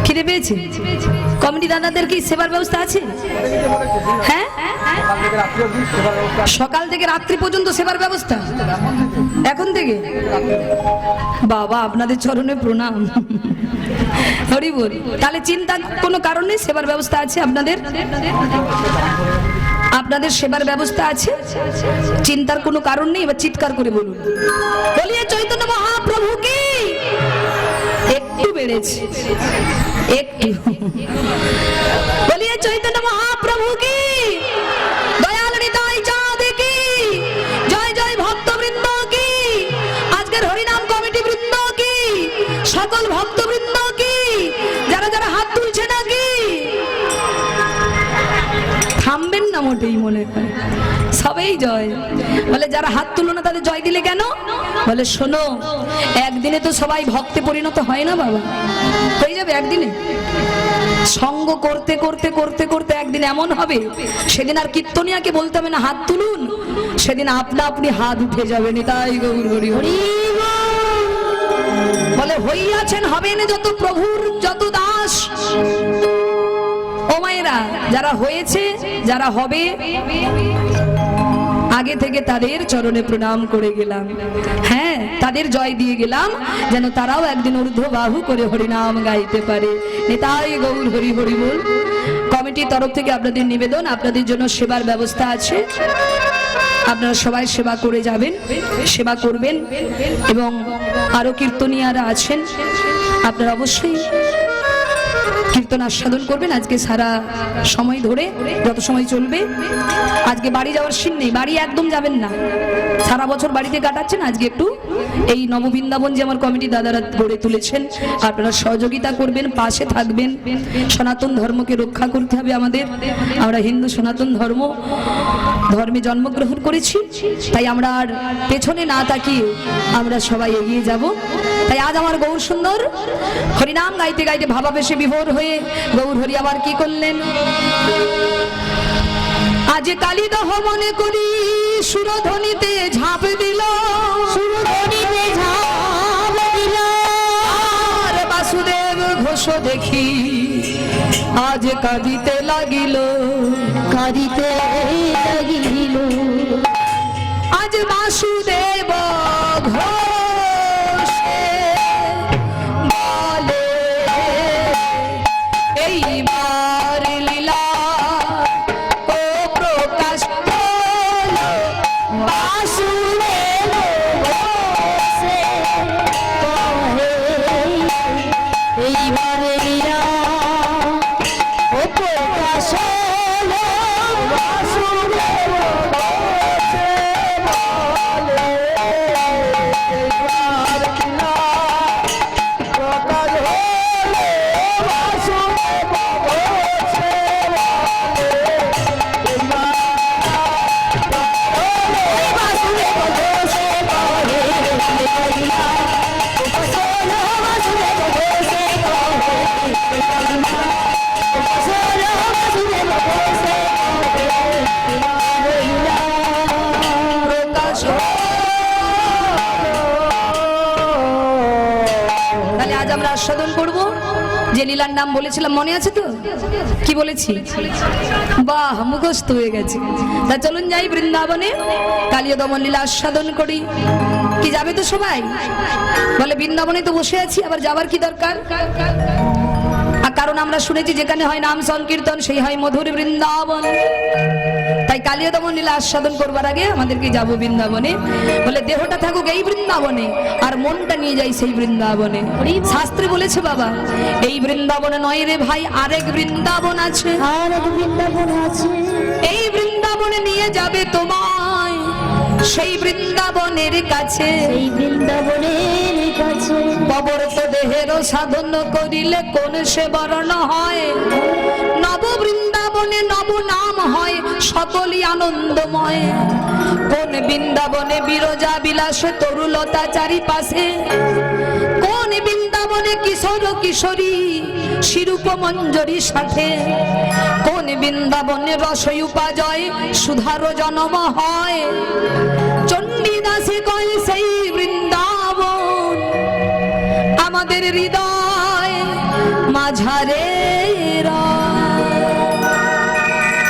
খিদে পেয়েছে? কমিটি দাদাদের কি সেবার ব্যবস্থা আছে? হ্যাঁ, সকাল থেকে রাত্রি পর্যন্ত সেবার ব্যবস্থা এখন থেকে? বাবা আপনাদের চরণে প্রণাম। হরি বল। তাহলে চিন্তার কোনো কারণ নেই, সেবার ব্যবস্থা আছে আপনাদের। আপনাদের সেবার ব্যবস্থা আছে, চিন্তার কোনো কারণ নেই। এবার চিৎকার করে বলুন, বলিয়ে চৈতন্য মহাপ্রভু কি। একটু বেড়েছে, একটু। বলিয়ে চৈতন্য মহাপ্রভু কি, দয়াল হৃদয় চাঁদ কি, জয় জয় ভক্তবৃন্দ কি, আজকের হরিনাম কমিটি বৃন্দ কি, সকল ভক্তবৃন্দ কি, যারা যারা হাত তুলছে নাকি। থামবেন না মোটেই, মনে হয় সবেই জয় বলে। যারা হাত তুলো না তাদের জয় দিলে কেন? বলে শোনো, একদিনে তো সবাই ভক্তে পরিণত হয় না বাবা, হয়ে যাবে একদিনে। সঙ্গ করতে করতে করতে করতে একদিন এমন হবে, সেদিন আর কীর্তনিয়াকে বলতে হবে না হাত তুলুন, সেদিন আপনা আপনি হাত উঠে যাবেন। তাই গৌর হরি হরি বলে। হইয়াছেন হবেন যত প্রভুর যত দাস। ও মায়েরা, যারা হয়েছে যারা হবে, আগে থেকে তাদের চরণে প্রণাম করে গেলাম। হ্যাঁ, তাদের জয় দিয়ে গেলাম, যেন তারাও একদিন ঊর্ধ্ব বাহু করে হরিনাম গাইতে পারে। নিতাই গৌর হরি হরি বল। কমিটির তরফ থেকে আপনাদের নিবেদন, আপনাদের জন্য সেবার ব্যবস্থা আছে। আপনারা সবাই সেবা করে যাবেন, সেবা করবেন। এবং আরো কীর্তনিয়ারা আছেন, আপনারা অবশ্যই কীর্তন আস্বাদন করবেন আজকে সারা সময় ধরে, যত সময় চলবে। আজকে বাড়ি যাওয়ার সিন নেই, বাড়ি একদম যাবেন না। সারা বছর বাড়িতে কাটাচ্ছেন, আজকে একটু এই নববৃন্দাবন যে আমার কমিটি দাদারা গড়ে তুলেছেন, আপনারা সহযোগিতা করবেন, পাশে থাকবেন। সনাতন ধর্মকে রক্ষা করতে হবে আমাদের। আমরা হিন্দু সনাতন ধর্মে জন্মগ্রহণ করেছি, তাই আমরা আর পেছনে না তাকিয়ে আমরা সবাই এগিয়ে যাব। তাই আজ আমার গৌর সুন্দর হরিনাম গাইতে গাইতে ভাবাবেশে বিভোর হয়ে গৌর হরি আবার কি করলেন। আজ কালীদহ মনে করি সুরধ্বনিতে ঝাঁপ দিল, সুরধ্বনিতে ঝাঁপ দিল। আর বাসুদেব ঘোষ দেখি আজ কাঁদিতে লাগিল, কাঁদিতে লাগিল। আজ বাসুদেব ঘোষ বলে এইবার লীলা ও প্রকাশ হলো। বাসুদেব ঘোষে কহে এইবার লীলা ও প্রকাশ হলো। বাসুদেব ঘোষে বলে এইবার লীলা প্রকাশ হলো। বাসুদেব ঘোষে তাহলে আজ আমরা আস্বাদন করব যে লীলার নাম বলেছিলাম, মনে আছে তো? কি বলেছি? বাহ, মুখস্থ হয়ে গেছে। তা চলুন যাই বৃন্দাবনে, কালীয় দমন লীলা আস্বাদন করি। কি যাবে তো সবাই? বলে বৃন্দাবনে তো বসে আছি, আবার যাবার কি দরকার? আর কারণ আমরা শুনেছি যেখানে হয় নাম সংকীর্তন সেই হয় মধুর বৃন্দাবন। তাই কালীয় দমন লীলা আস্বাদন করবার আগে আমাদেরকে যাব বৃন্দাবনে। বলে দেহটা থাকুক এই বৃন্দাবনে, আর মনটা নিয়ে যাই সেই বৃন্দাবনে। শাস্ত্রে বলেছে বাবা, এই বৃন্দাবনে নয় রে ভাই, আরেক বৃন্দাবন আছে, আরেক বৃন্দাবন আছে। এই বৃন্দাবনে নিয়ে যাবে তোমায় সেই বৃন্দাবনের কাছে, সেই বৃন্দাবনের কাছে। পবরত দেহের সাধন করিলে কোন সে বরণ হয়, নব বৃন্দাবনে নব নাম হয় সকলই আনন্দময়। কোন বৃন্দাবনে বিরজা বিলাসে তরুলতা চারিপাশে, কোন বৃন্দাবনে কিশোর কিশোরী শিরূপ মঞ্জরি সাথে, কোন বৃন্দাবনে রসই উপাজয় সুধার জন্ম হয়। চণ্ডীদাসে কয় সেই ভক্তের হৃদয় মাঝারে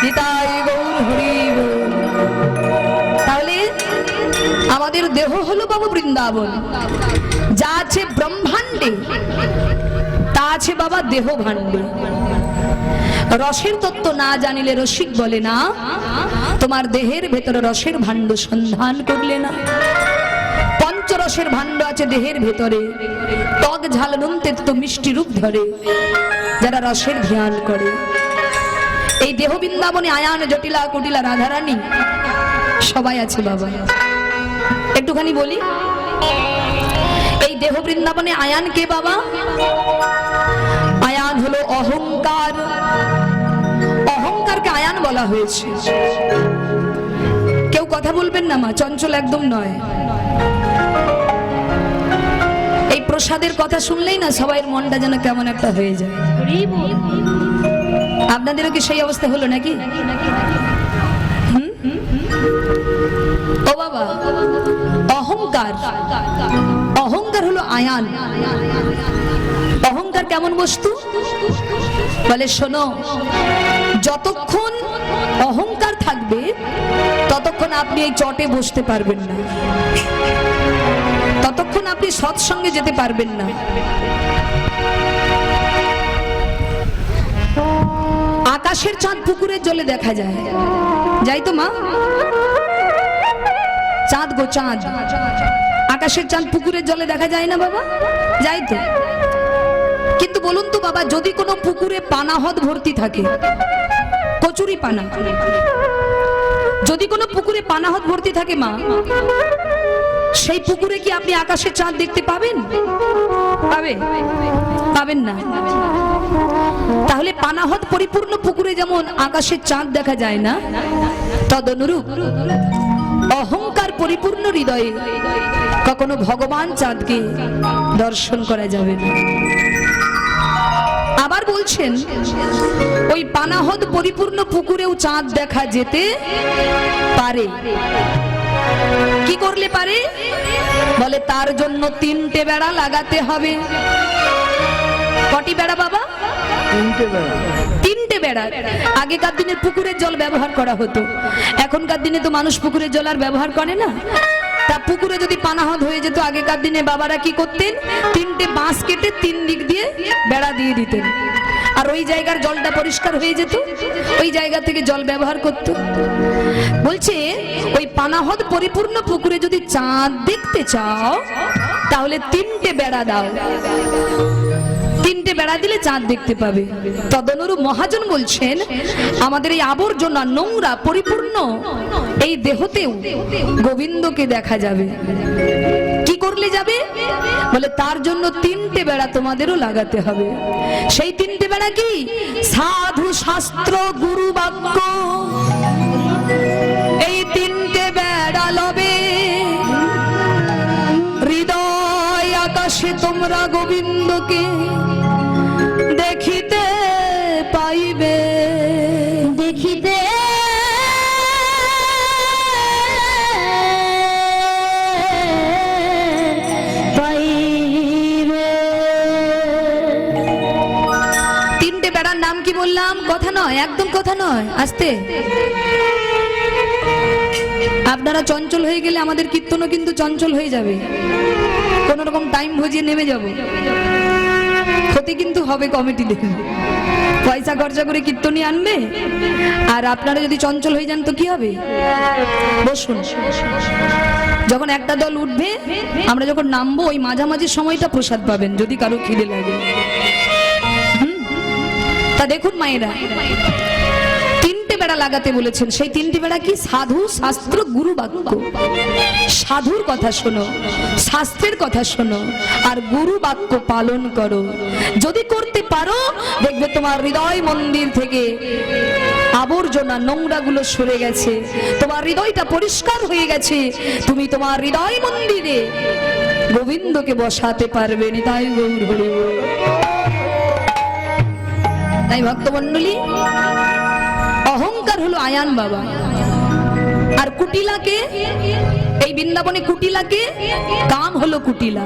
নিতাই গৌর হরি বল। তাহলে আমাদের দেহ হলো বাবা বৃন্দাবন, যা আছে ব্রহ্মাণ্ডে তা আছে বাবা দেহ ভাণ্ডে। রসের তত্ত্ব না জানিলে রসিক বলে না, তোমার দেহের ভেতরে রসের ভাণ্ড সন্ধান করলে না। পঞ্চরসের ভাণ্ড আছে দেহের ভেতরে, টক ঝাল নুন তেতো মিষ্টি রূপ ধরে যারা রসের ধ্যান করে। এই দেহ বৃন্দাবনে আয়ান জটিলা কুটিলা রাধারানী সবাই আছে বাবা। একটুখানি বলি, এই দেহ বৃন্দাবনে আয়ান কে বাবা? আয়ান হলো অহংকার। অহংকারকে আয়ান বলা হয়েছে। কেউ কথা বলবেন না মা, চঞ্চল একদম নয়। এই প্রসাদের কথা শুনলেই না সবাই মনটা যেন কেমন একটা হয়ে যায়। আপনাদেরও কি সেই অবস্থা হলো নাকি? ও বাবা, অহংকার, অহংকার হলো আয়ান। অহংকার কেমন বস্তু বলে শোনো, যতক্ষণ অহংকার থাকবে ততক্ষণ আপনি এই চটে বসতে পারবেন না, ততক্ষণ আপনি সৎসঙ্গে যেতে পারবেন না। আকাশের চাঁদ পুকুরের জলে দেখা যায়, যাই তো মা? চাঁদ গো চাঁদ, আকাশের চাঁদ পুকুরের জলে দেখা যায় না বাবা? যাই তো। কিন্তু বলুন তো বাবা, যদি কোনো পুকুরে পানাহদ ভর্তি থাকে, কচুরি পানা, যদি কোনো পুকুরে পানাহদ ভর্তি থাকে মা, সেই পুকুরে কি আপনি আকাশের চাঁদ দেখতে পাবেন? পাবেন না। তাহলে পানাহদ পরিপূর্ণ পুকুরে যেমন আকাশের চাঁদ দেখা যায় না, তদনুরূপ অহংকার পরিপূর্ণ হৃদয়ে কখনো ভগবান চাঁদকে দর্শন করা যাবে না। আবার বলছেন, ওই পানাহদ পরিপূর্ণ পুকুরেও চাঁদ দেখা যেতে পারে। কি করলে পারে বলে, তার জন্য 3টে বেড়া লাগাতে হবে। কটি বেড়া বাবা? 3টে বেড়া। আগেকার দিনে পুকুরের জল ব্যবহার করা হতো, এখনকার দিনে তো মানুষ পুকুরের জল আর ব্যবহার করে না। তা পুকুরে যদি পানাহদ হয়ে যেত, আগেকার দিনে বাবারা কি করতেন, 3টে বাঁশ কেটে 3 দিক দিয়ে বেড়া দিয়ে দিতেন, আর ওই জায়গার জলটা পরিষ্কার হয়ে যেত, ওই জায়গা থেকে জল ব্যবহার করত। বলছে ওই পানাহদ পরিপূর্ণ পুকুরে যদি চাঁদ দেখতে চাও তাহলে 3টে বেড়া দাও, 3টে বেড়া দিলে চাঁদ দেখতে পাবে। তদনুরূপ মহাজন বলছেন, আমাদের এই আবর্জনা নোংরা পরিপূর্ণ এই দেহতেও গোবিন্দকে দেখা যাবে। কি করলে যাবে বলে, তার জন্য 3টে বেড়া তোমাদেরও লাগাতে হবে। সেই 3টে বেড়া কি? সাধু শাস্ত্র গুরু বাক্য। এই 3টে বেড়া লবে, হৃদয় আকাশে তোমরা গোবিন্দকে দেখিতে পাইবে, দেখিতে পাইবে। 3টে বেড়ার নাম কি বললাম? কথা নয়, একদম কথা নয়, আস্তে। আপনারা চঞ্চল হয়ে গেলে আমাদের কীর্তনও কিন্তু চঞ্চল হয়ে যাবে। কোন রকম টাইম ভজিয়ে নেমে যাব, ক্ষতি কিন্তু হবে কমিটিদের। পয়সা খরচা করে কীর্তনী আনবে, আর আপনারা যদি চঞ্চল হয়ে যান তো কি হবে? বসুন, যখন একটা দল উঠবে, আমরা যখন নামবো, ওই মাঝামাঝি সময়টা প্রসাদ পাবেন যদি কারো খিদে লাগে। তা দেখুন মায়েরা, 3টে বেড়া লাগাতে বলেছেন। সেই 3টে বেড়া কি? সাধু শাস্ত্র গুরু বাক্য। সাধুর কথা শোনো, শাস্ত্রের কথা শোনো, আর গুরু বাক্য পালন করো। যদি করতে পারো, দেখবে তোমার হৃদয় মন্দির থেকে আবর্জনা নোংরাগুলো সরে গেছে, তোমার হৃদয়টা পরিষ্কার হয়ে গেছে। তুমি তোমার হৃদয় মন্দিরে গোবিন্দকে বসাতে পারবে। নিতাই গৌর হরি বল। তাই ভক্তমণ্ডলী, অহংকার হলো আয়ান বাবা। আর কুটিলাকে, এই বৃন্দাবনে কুটিলাকে, কাম হলো কুটিলা।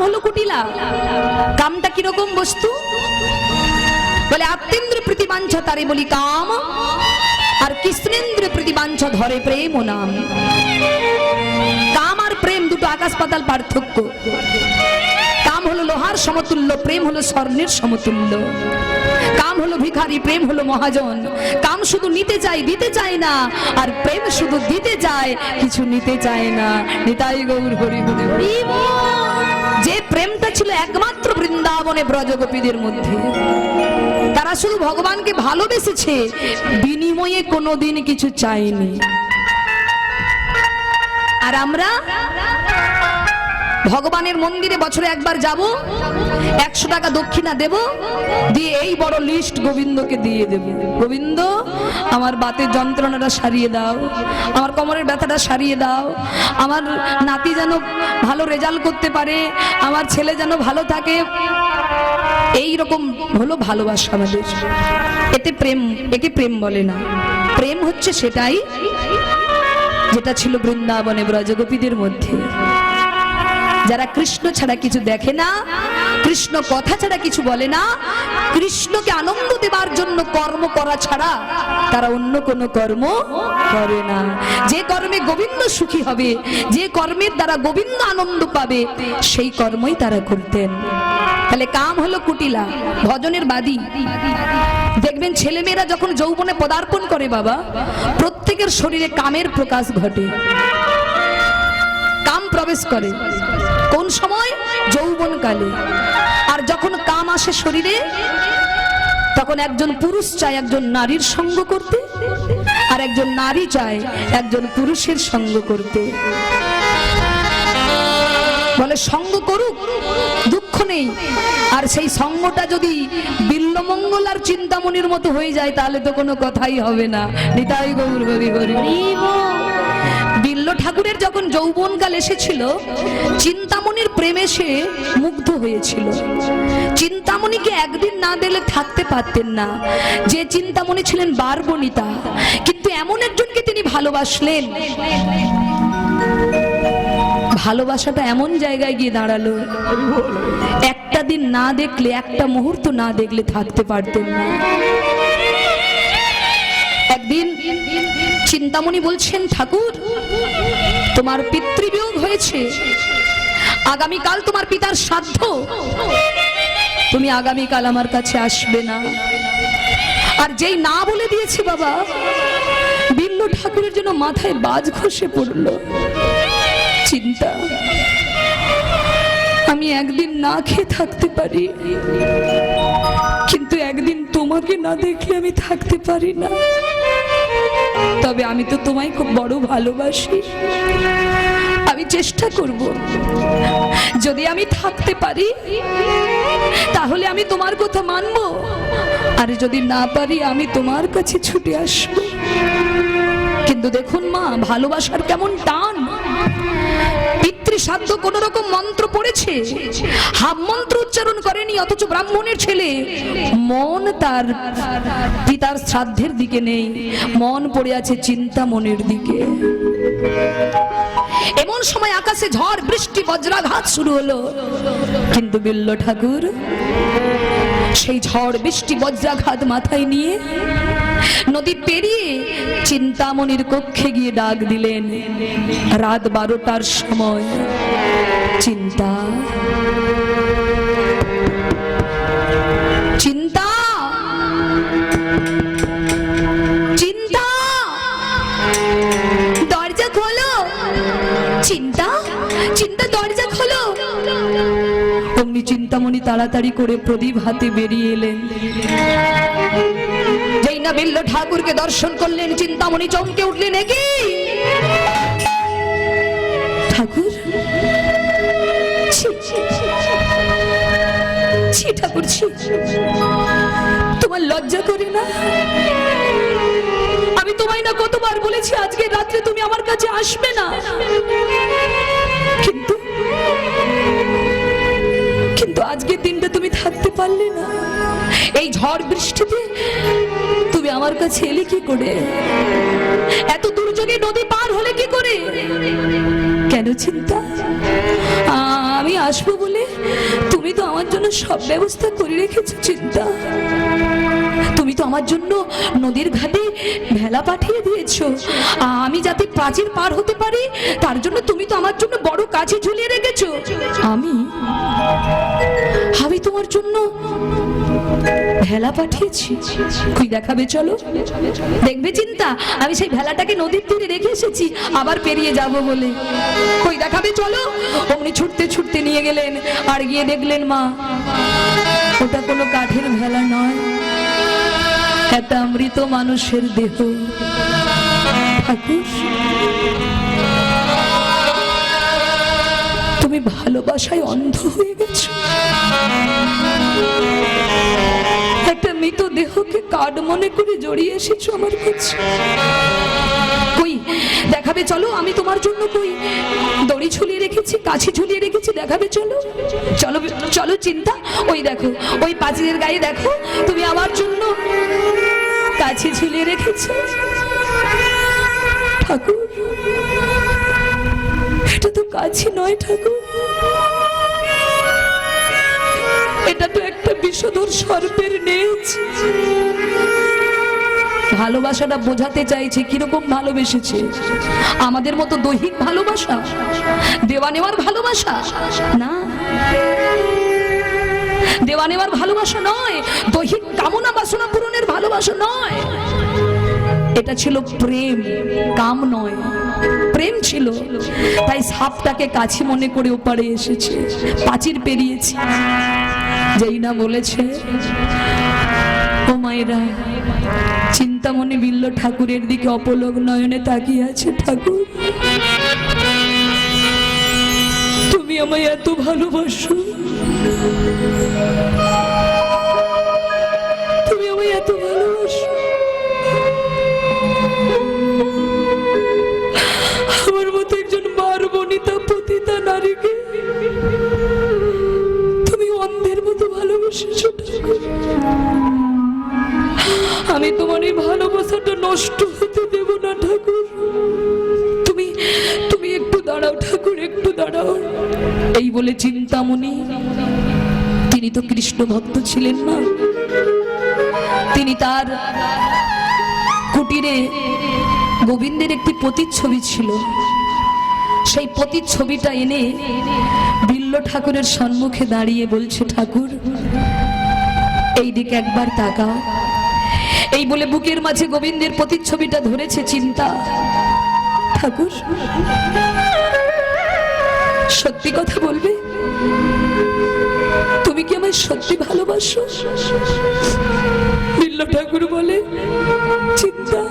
হলো কুটিলা। কামটা কিরকম বস্তু? বলে আত্মেন্দ্র প্রতিবাঞ্ছা তারে বলি কাম, আর কৃষ্ণেন্দ্র প্রতিবাঞ্ছা ধরে প্রেম নাম। কাম আর প্রেম দুটো আকাশ পাতাল পার্থক্য। কাম হলো লোহার সমতুল্য, প্রেম হলো স্বর্ণের সমতুল্য। কাম হলো ভিখারি, প্রেম হলো মহাজন। কাম শুধু নিতে চায়, দিতে চায় না, আর প্রেম শুধু দিতে চায়, কিছু নিতে চায় না। নিতাই গৌর হরি হরি হরি। যে প্রেমটা ছিল একমাত্র বৃন্দাবনে ব্রজগোপীদের মধ্যে, তারা শুধু ভগবানকে ভালোবেসেছে, বিনিময়ে কোনোদিন কিছু চায়নি। আর আমরা ভগবানের মন্দিরে বছরে একবার যাব, 100 টাকা দক্ষিণা দেব, দিয়ে এই বড় লিস্ট গোবিন্দকে দিয়ে দেব। গোবিন্দ, আমার বাতের যন্ত্রণাটা সারিয়ে দাও, আমার কোমরের ব্যথাটা সারিয়ে দাও, আমার নাতি যেন ভালো রেজাল্ট করতে পারে, আমার ছেলে যেন ভালো থাকে। এই রকম হলো ভালোবাসা আমাদের। এতে প্রেম, একে প্রেম বলে না। প্রেম হচ্ছে সেটাই যেটা ছিল বৃন্দাবনে ব্রজগোপীদের মধ্যে। যারা কৃষ্ণ ছাড়া কিছু দেখে না, কৃষ্ণ কথা ছাড়া কিছু বলে না, কৃষ্ণকে আনন্দ দেবার জন্য কর্ম করা ছাড়া তারা অন্য কোনো কর্ম করে না। যে কর্মে গোবিন্দ সুখী হবে, যে কর্মের দ্বারা গোবিন্দ আনন্দ পাবে, সেই কর্মই তারা করতেন। তাহলে কাম হলো কুটিলা, ভজনের বাদী। দেখবেন ছেলেমেয়েরা যখন যৌবনে পদার্পণ করে বাবা, প্রত্যেকের শরীরে কামের প্রকাশ ঘটে, কাম প্রবেশ করে। কোন সময়? যৌবনকালে। আর যখন কাম আসে শরীরে, তখন একজন পুরুষ চায় একজন নারীর সঙ্গ করতে, আর একজন নারী চায় একজন পুরুষের সঙ্গ করতে। বলে সঙ্গ করুক, দুঃখ নেই। আর সেই সঙ্গটা যদি বিল্লমঙ্গল আর চিন্তামণির মতো হয়ে যায়, তাহলে তো কোনো কথাই হবে না। নিতাই গৌর হরি হরি। বিল্ল ঠাকুরের যখন যৌবনকাল এসেছিল, চিন্তামণির প্রেমে সে মুগ্ধ হয়েছিল। চিন্তামণিকে একদিন না দিলে থাকতে পারতেন না। যে চিন্তামণি ছিলেন বারবনিতা, কিন্তু এমন একজনকে তিনি ভালোবাসলেন, ভালোবাসাটা এমন জায়গায় গিয়ে দাঁড়ালো, একটা দিন না দেখলে, একটা মুহূর্ত না দেখলে থাকতে পারতেন না। একদিন চিন্তামণি বলছেন, ঠাকুর তোমার পিতৃবিয়োগ হয়েছে, আগামীকাল তোমার পিতার শ্রাদ্ধ, তুমি আগামীকাল আমার কাছে আসবে না। আর যেই না বলে দিয়েছি বাবা, বিল্ল ঠাকুরের জন্য মাথায় বাজ খসে পড়ল। চিন্তা, আমি একদিন না খেয়ে থাকতে পারি, কিন্তু একদিন তোমাকে না দেখলে আমি থাকতে পারি না। তবে আমি তো তোমায় খুব বড় ভালোবাসি, আমি চেষ্টা করব, যদি আমি থাকতে পারি তাহলে আমি তোমার কথা মানব, আর যদি না পারি আমি তোমার কাছে ছুটে আসব। কিন্তু দেখুন মা, ভালোবাসার কেমন টান। পিতৃশ্রাদ্ধ কোন রকম মন্ত্র পড়েছে, হাম মন্ত্র উচ্চারণ করেনি, অথচ ব্রাহ্মণের ছেলে মন তার পিতার শ্রাদ্ধের দিকে নেই, মন পড়ে আছে চিন্তামণির দিকে। এমন সময় আকাশে ঝড় বৃষ্টি বজ্রাঘাত শুরু হলো, কিন্তু বিল্ল ঠাকুর সেই ঝড় বৃষ্টি বজ্রাঘাত মাথায় নিয়ে নদী পেরিয়ে চিন্তামণির কক্ষে গিয়ে ডাক দিলেন। রাত 12টার সময়, চিন্তা, চিন্তা, চিন্তা, দরজা খোলো, চিন্তা, চিন্তা, দরজা খোলো। অমনি চিন্তামণি তাড়াতাড়ি করে প্রদীপ হাতে বেরিয়ে এলেন। যেই না বিল্ল ঠাকুরকে দর্শন করলেন, চিন্তামণি চমকে উঠলেন। কি ঠাকুর, ছি ঠাকুর, ছি, তোমার লজ্জা করে না? আমি তোমায় না কতবার বলেছি আজকে রাত্রে তুমি আমার কাছে আসবে না, কিন্তু আজকে দিনটা তুমি থাকতে পারলে না। এই ঝড় বৃষ্টিতে তুমি আমার কাছে এলে কি করে? এত দুর্যোগে নদী পার হলে কি করে? কেন চিন্তা? আমি আমি আসবো বলে তুমি তো আমার জন্য সব ব্যবস্থা করে রেখেছো চিন্তা। তুমি তো আমার জন্য নদীর ঘাটে ভেলা পাঠিয়ে দিয়েছো, আমি যাতে প্রাচীর পার হতে পারি তার জন্য তুমি তো আমার জন্য বড় কাছে ঝুলিয়ে রেখেছো। আমি তোমার জন্য ভেলা পাঠিয়েছি, কই দেখাবে চলো। দেখবে চিন্তা, আমি সেই ভেলাটাকে নদীর তীরে রেখে এসেছি আবার পেরিয়ে যাব বলে। কই দেখাবে চলো। অমনি ছুটতে ছুটতে নিয়ে গেলেন, আর গিয়ে দেখলেন মা ওটা কোনো কাঠের ভেলা নয়, একটা মৃত মানুষের দেহ। ঠাকুর তুমি ভালোবাসায় অন্ধ হয়ে গেছো, একটা মৃত দেহকে কাঠ মনে করে জড়িয়ে এসেছো আমার কাছে। কই দেখাবে চলো, আমি তোমার জন্য কই দড়ি ঝুলিয়ে রেখেছি, কাছে ঝুলিয়ে রেখেছি, দেখাবে চলো। চলো চলো চিন্তা, ওই দেখো ওই পাঁচিলের গায়ে দেখো তুমি আমার জন্য কাছে ঝুলিয়ে রেখেছো। ঠাকুর এটা তো কাছে নয় ঠাকুর, এটা তো একটা বিষধর সর্পের নেজ। ভালোবাসাটা বোঝাতে চাইছে কিরকম ভালোবেসেছে, আমাদের মতো দৈহিক ভালোবাসা, দেওয়া নেওয়ার ভালোবাসা না, দেওয়া নেওয়ার ভালোবাসা নয়, দৈহিক কামনা বাসনা পূরণের ভালোবাসা নয়, এটা ছিল প্রেম, কাম নয়, প্রেম ছিল। তাই সাপটাকে কাছে মনে করে ওপারে এসেছে, প্রাচীর পেরিয়েছে। যেই না বলেছে ও মায়েরা, চিন্তামণি বিল্ল ঠাকুরের দিকে অপলক নয়নে তাকিয়ে আছে। ঠাকুর তুমি আমায় এত ভালোবাসো, তুমি আমায় এত ভালোবাসো, আমার মতো একজন বারবনিতা পতিতা নারীকে তুমি অন্ধের মতো ভালোবেসেছো। আমি তোমার এই ভালোবাসাটা নষ্ট হতে দেব না ঠাকুর, তুমি তুমি একটু দাঁড়াও ঠাকুর, একটু দাঁড়াও। এই বলে চিন্তামণি, তিনি তো কৃষ্ণ ভক্ত ছিলেন না, তিনি তার কুটিরে গোবিন্দের একটি প্রতিচ্ছবি ছিল, সেই প্রতিচ্ছবিটা এনে বিল্ল ঠাকুরের সম্মুখে দাঁড়িয়ে বলছে, ঠাকুর এই দিকে একবার তাকাও। এই বলে বুকের মাঝে গোবিন্দের প্রতিচ্ছবিটা ধরেছে চিন্তা। ঠাকুর সত্যি কথা বলবে, তুমি কি আমায় সত্যি ভালোবাসো? বিল্ল ঠাকুর বলে, চিন্তা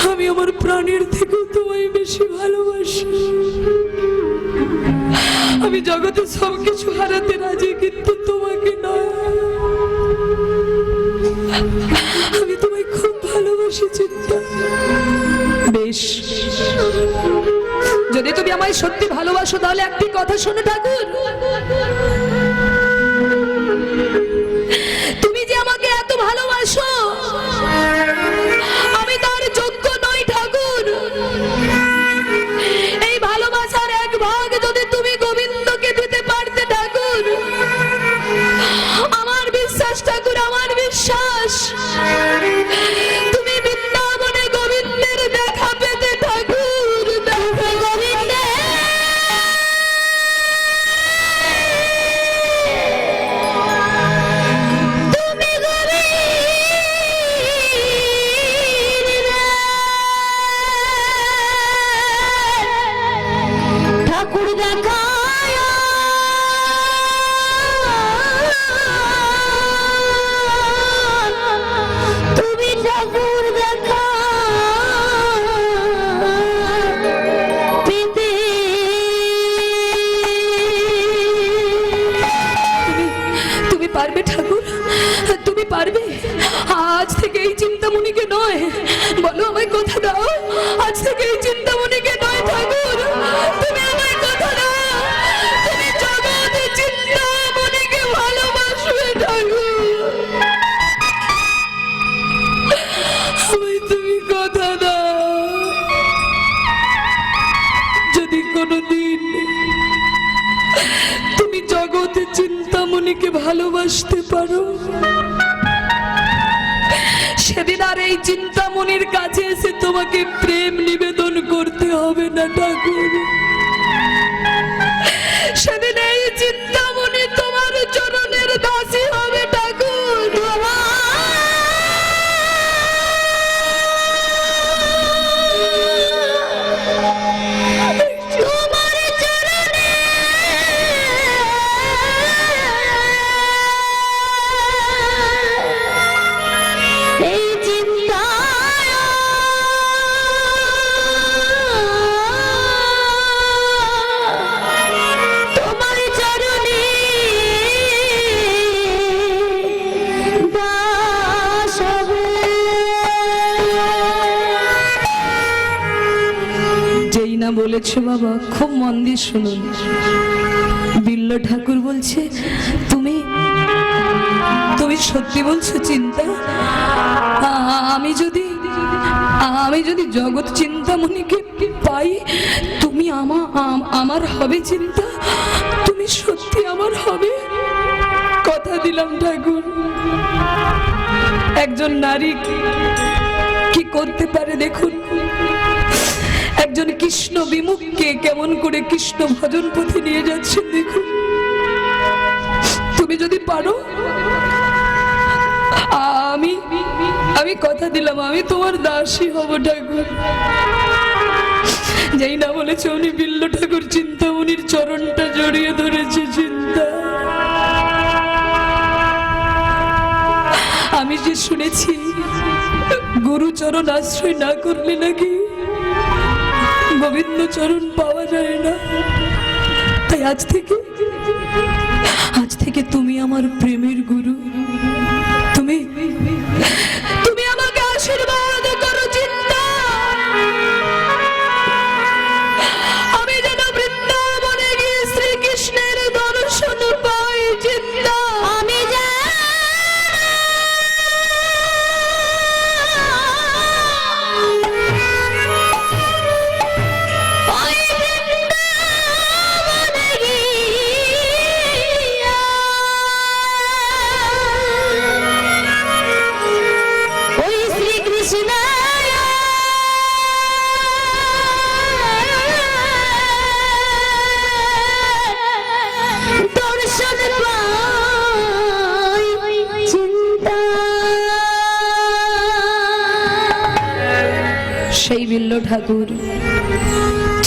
আমি আমার প্রাণের থেকেও তোমায় বেশি ভালোবাসি, আমি জগতে সবকিছু হারাতে রাজি, কিন্তু তোমাকে নয়। আমি তোমায় খুব ভালোবাসি চিন্তা। বেশ, যদি তুমি আমায় সত্যি ভালোবাসো তাহলে একটি কথা শোনো ঠাকুর, তুমি যে আমাকে এত ভালোবাসো আমি তার যোগ্য নই ঠাকুর। এই ভালোবাসার এক ভাগ যদি তুমি গোবিন্দকে দিতে পারতে ঠাকুর, আমার বিশ্বাস ঠাকুর, আমার বিশ্বাস তুমি বৃন্দাবনে গোবিন্দের দেখা পেতে ঠাকুর। দেখা গোবিন্দের চিন্তামণিকে ভালোবাসতে পারো, সেদিন আর এই চিন্তামণির কাছে এসে তোমাকে প্রেম নিবেদন করতে হবে না ঠাকুর। সেদিন এই চিন্তামণি তোমার চরণের দাসী হবে ঠাকুর। বলেছে বাবা, খুব মন দিয়ে শুনুন। বিল্ল ঠাকুর বলছে, তুমি সত্যি বলছো চিন্তা? আমি যদি জগৎ চিন্তামণিকে পাই, তুমি আমার হবে চিন্তা? তুমি সত্যি আমার হবে? কথা দিলাম ঠাকুর। একজন নারী কি করতে পারে দেখুন। একজন কৃষ্ণ বিমুখকে কেমন করে কৃষ্ণ ভজন পথে নিয়ে যাচ্ছে দেখুন। তুমি যদি পারো, আমি কথা দিলাম, আমি তোমার দাসী হব ঠাকুর। যেই না বলেছে উনি বিল্ল ঠাকুর চিন্তামণির চরণটা জড়িয়ে ধরেছে। চিন্তা, আমি যে শুনেছি গুরুচরণ আশ্রয় না করলে নাকি গোবিন্দ চরণ পাওয়া যায় না। তাই আজ থেকে তুমি আমার প্রেমের গুরু। তুমি আমাকে আশীর্বাদ করো চিন্তা। আমি যেন বৃন্দাবনে গিয়ে শ্রীকৃষ্ণের দর্শন পাই চিন্তা। আমি সেই বিল্ল ঠাকুর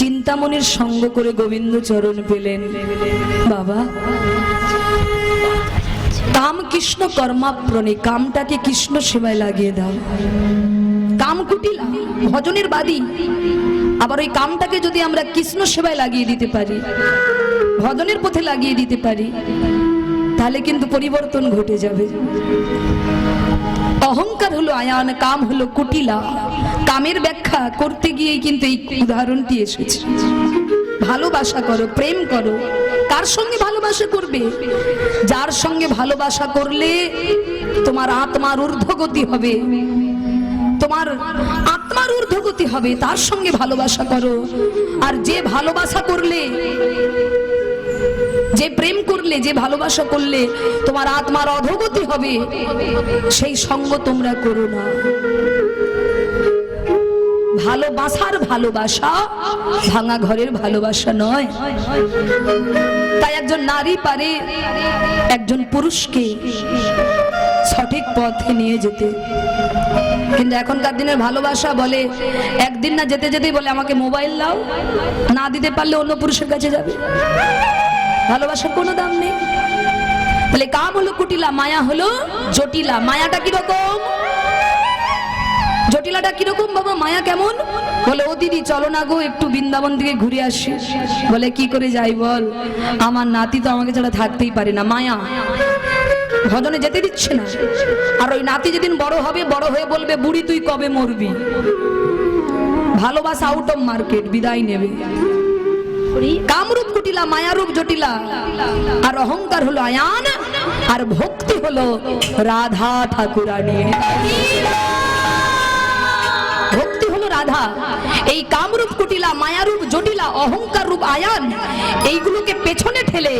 চিন্তামণির সঙ্গ করে গোবিন্দ চরণ পেলেন। বাবা, কাম কৃষ্ণ কর্মাপ্রণে, কামটাকে কৃষ্ণ সেবায় লাগিয়ে দাও। কাম কুটিলা, ভজনের বাদী। আবার ওই কামটাকে যদি আমরা কৃষ্ণ সেবায় লাগিয়ে দিতে পারি, ভজনের পথে লাগিয়ে দিতে পারি, তাহলে কিন্তু পরিবর্তন ঘটে যাবে। অহংকার হলো আয়ান, কাম হলো কুটিলা। কামের ব্যাখ্যা করতে গিয়েই কিন্তু এই উদাহরণটি এসেছে। ভালোবাসা করো, প্রেম করো। কার সঙ্গে ভালোবাসা করবে? যার সঙ্গে ভালোবাসা করলে তোমার আত্মার ঊর্ধ্বগতি হবে, তোমার আত্মার ঊর্ধ্বগতি হবে, তার সঙ্গে ভালোবাসা করো। আর যে ভালোবাসা করলে, যে প্রেম করলে, যে ভালোবাসা করলে তোমার আত্মার অধোগতি হবে, সেই সঙ্গ তোমরা করো না। ভালোবাসার ভালোবাসা ভাঙা ঘরের ভালোবাসা নয়। তাই একজন নারী পারে একজন পুরুষকে সঠিক পথে নিয়ে যেতে। কিন্তু এখনকার দিনের ভালোবাসা বলে, একদিন না যেতে যেতেই বলে আমাকে মোবাইল দাও, না দিতে পারলে অন্য পুরুষের কাছে যাবে। ভালোবাসার কোনো দাম নেই। তাহলে কাম হলো কুটিলা, মায়া হলো জটিলা। মায়াটা কিরকম? জটিলাটা কিরকম বাবা? মায়া কেমন? বলে, ও দিদি চলো না গো, একটু বৃন্দাবন থেকে ঘুরে আসি। বলে, কি করে যাই বল? আমার নাতি তো আমাকে ছাড়া থাকতেই পারে না। মায়া, ভজনে যেতে দিচ্ছে না। আর ওই নাতি যেদিন বড় হবে, বড় হয়ে বলবে, বুড়ি তুই কবে মরবি। ভালোবাসা আউট অফ মার্কেট, বিদায় নেবে। কামরূপ কুটিলা, মায়ারূপ জটিলা। আর অহংকার হলো আয়ান, আর ভক্তি হলো রাধা ঠাকুরানী। ভক্তি হলো রাধা এই কামরূপ কুটিলা, মায়ারূপ জটিলা, অহংকার রূপ আয়ান, এইগুলোকে পেছনে ঠেলে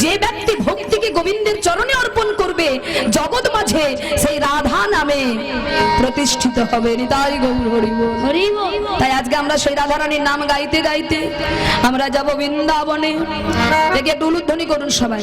যে ব্যক্তি ভক্তিকে গোবিন্দের চরণে অর্পণ করবে, জগৎ মাঝে সেই রাধা নামে প্রতিষ্ঠিত হবে। নিতাই গৌর হরি বল। হরি বল। তাই আজকে আমরা সেই রাধারানীর নাম গাইতে গাইতে আমরা যাব বৃন্দাবনে। দেখে একটু উলুধ্বনি করুন সবাই।